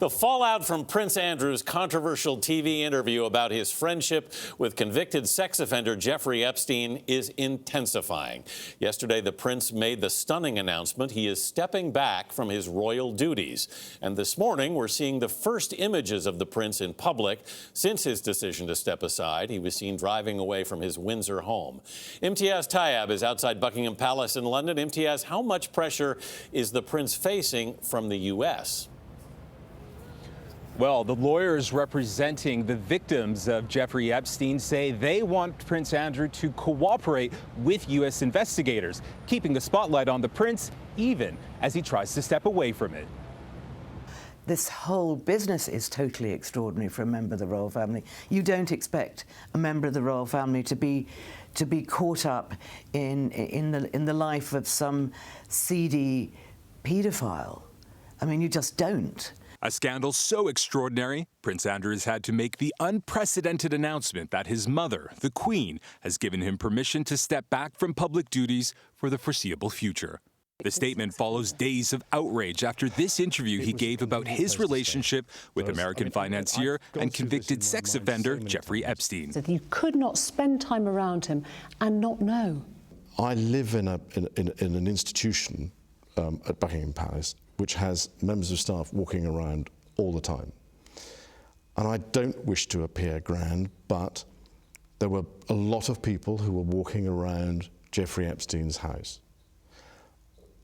The fallout from Prince Andrew's controversial TV interview about his friendship with convicted sex offender Jeffrey Epstein is intensifying. Yesterday, the prince made the stunning announcement he is stepping back from his royal duties. And this morning, we're seeing the first images of the prince in public since his decision to step aside. He was seen driving away from his Windsor home. Imtiaz Tyab is outside Buckingham Palace in London. Imtiaz, how much pressure is the prince facing from the U.S.? Well, the lawyers representing the victims of Jeffrey Epstein say they want Prince Andrew to cooperate with U.S. investigators, keeping the spotlight on the prince even as he tries to step away from it. This whole business is totally extraordinary for a member of the royal family. You don't expect a member of the royal family to be caught up in the life of some seedy paedophile. I mean, you just don't. A scandal so extraordinary, Prince Andrew has had to make the unprecedented announcement that his mother, the Queen, has given him permission to step back from public duties for the foreseeable future. The statement follows days of outrage after this interview he gave about his relationship with American financier and convicted sex offender Jeffrey Epstein. That you could not spend time around him and not know. I live in an institution at Buckingham Palace which has members of staff walking around all the time. And I don't wish to appear grand, but there were a lot of people who were walking around Jeffrey Epstein's house.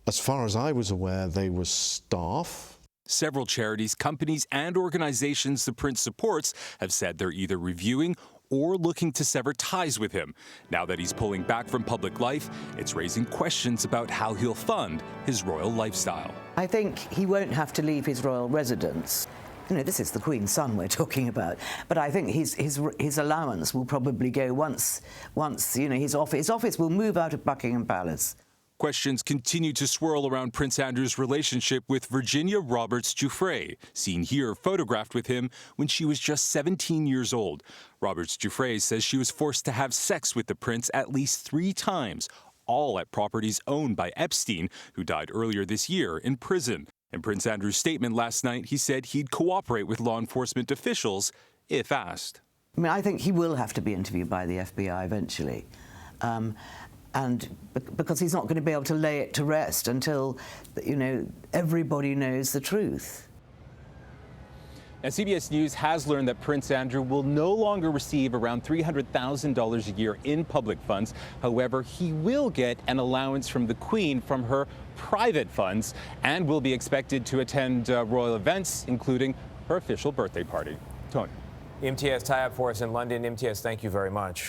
As far as I was aware, they were staff. Several charities, companies, and organizations the prince supports have said they're either reviewing or looking to sever ties with him. Now that he's pulling back from public life, it's raising questions about how he'll fund his royal lifestyle. I think he won't have to leave his royal residence. You know, this is the Queen's son we're talking about. But I think his allowance will probably go once you know, his office will move out of Buckingham Palace. Questions continue to swirl around Prince Andrew's relationship with Virginia Roberts Giuffre, seen here photographed with him when she was just 17 years old. Roberts Giuffre says she was forced to have sex with the prince at least 3 times, all at properties owned by Epstein, who died earlier this year in prison. In Prince Andrew's statement last night, he said he'd cooperate with law enforcement officials if asked. I mean, I think he will have to be interviewed by the FBI eventually. And because he's not going to be able to lay it to rest until, you know, everybody knows the truth. Now, CBS News has learned that Prince Andrew will no longer receive around $300,000 a year in public funds. However, he will get an allowance from the Queen from her private funds and will be expected to attend royal events, including her official birthday party. Tony. Imtiaz Tyab for us in London. Imtiaz, thank you very much.